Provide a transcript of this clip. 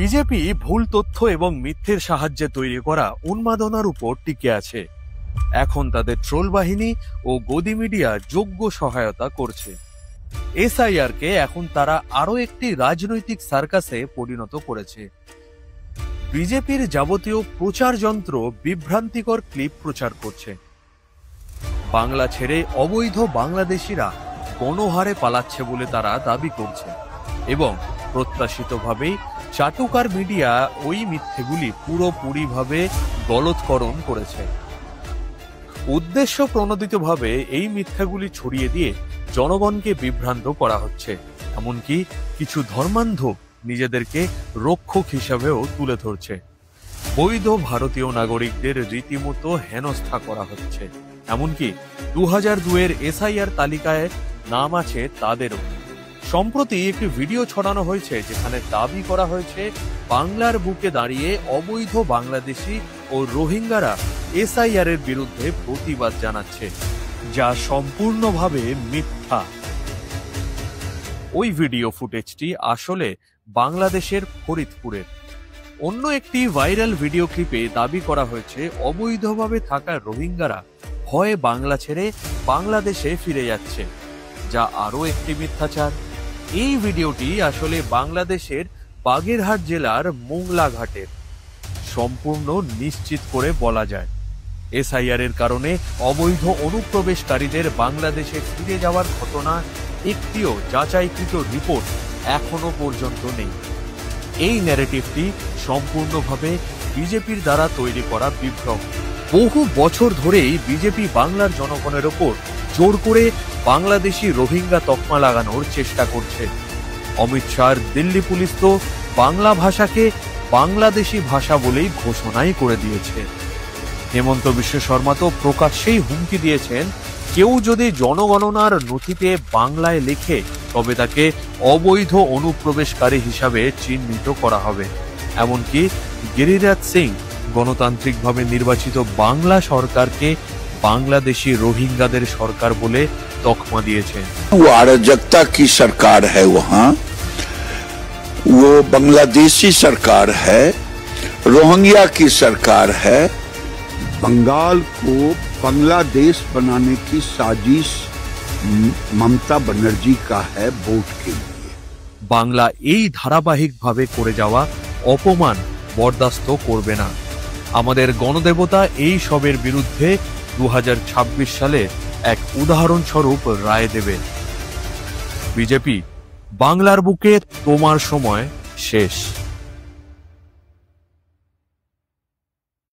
BJP ভুল তথ্য এবং মিথ্যের সাহায্যে তৈরি করা উন্মাদনার উপর টিকে আছে। এখন তাদের ট্রোল বাহিনী ও গদি মিডিয়া যোগ্য সহায়তা করছে। এসআইআর কে এখন তারা আরো একটি রাজনৈতিক সার্কাসে পরিণত করেছে। বিজেপির যাবতীয় প্রচার যন্ত্র বিভ্রান্তিকর ক্লিপ প্রচার করছে। বাংলা ছেড়ে অবৈধ বাংলাদেশিরা গণহারে পালাচ্ছে বলে তারা দাবি করছে এবং প্রত্যাশিতভাবেই চাটুকার মিডিয়া ওই মিথ্যেগুলি পুরোপুরিভাবে গলৎকরণ করেছে। উদ্দেশ্য প্রণোদিতভাবে এই মিথ্যাগুলি ছড়িয়ে দিয়ে জনগণকে বিভ্রান্ত করা হচ্ছে। এমনকি কিছু ধর্মান্ধ নিজেদেরকে রক্ষক হিসাবেও তুলে ধরছে। বৈধ ভারতীয় নাগরিকদের রীতিমতো হেনস্থা করা হচ্ছে। এমনকি 2002-এর এসআইআর তালিকায় নাম আছে তাদেরও। সম্প্রতি একটি ভিডিও ছড়ানো হয়েছে যেখানে দাবি করা হয়েছে বাংলার বুকে দাঁড়িয়ে অবৈধ বাংলাদেশি ও রোহিঙ্গারা এসআইআর এর বিরুদ্ধে প্রতিবাদ জানাচ্ছে, যা সম্পূর্ণভাবে মিথ্যা। ওই ভিডিও ফুটেজটি আসলে বাংলাদেশের ফরিদপুরের। অন্য একটি ভাইরাল ভিডিও ক্লিপে দাবি করা হয়েছে অবৈধভাবে থাকা রোহিঙ্গারা ভয়ে বাংলা ছেড়ে বাংলাদেশে ফিরে যাচ্ছে, যা আরও একটি মিথ্যাচার। এই ভিডিওটি আসলে বাংলাদেশের বাগেরহাট জেলার মোংলা ঘাটের। সম্পূর্ণ নিশ্চিত করে বলা যায়, এসআইআর এর কারণে অবৈধ অনুপ্রবেশকারীদের বাংলাদেশে ফিরে যাওয়ার ঘটনা একটিও যাচাইকৃত রিপোর্ট এখনো পর্যন্ত নেই। এই ন্যারেটিভটি সম্পূর্ণভাবে বিজেপির দ্বারা তৈরি করা বিভ্রম। বহু বছর ধরেই বিজেপি বাংলার জনগণের ওপর জোর করে বাংলাদেশি রোহিঙ্গা তকমা লাগানোর চেষ্টা করছে। অমিত শাহর দিল্লি পুলিশ তো বাংলা ভাষাকে বাংলাদেশি ভাষা বলেই ঘোষণাই করে দিয়েছে। হেমন্ত বিশ্ব শর্মা তো প্রকাশ্যেই হুমকি দিয়েছেন, কেউ যদি জনগণনার নথিতে বাংলায় লেখে তবে তাকে অবৈধ অনুপ্রবেশকারী হিসাবে চিহ্নিত করা হবে। এমনকি গিরিরাজ সিং গণতান্ত্রিকভাবে নির্বাচিত বাংলা সরকারকে বাংলাদেশি রোহিঙ্গাদের সরকার বলে তকমা দিয়েছেন। वो अराजकता की सरकार है, वहाँ वो बांग्लादेशी सरकार है, रोहिंग्या की सरकार है। बंगाल को बांग्लादेश बनाने की साजिश ममता बनर्जी का है वोट के लिए। বাংলা এই ধারাবাহিকভাবে করে যাওয়া অপমান বরদাস্ত করবে না। আমাদের গণদেবতা এই সবের বিরুদ্ধে 2026 সালে এক উদাহরণস্বরূপ রায় দেবে। বিজেপি, বাংলার বুকে তোমার সময় শেষ।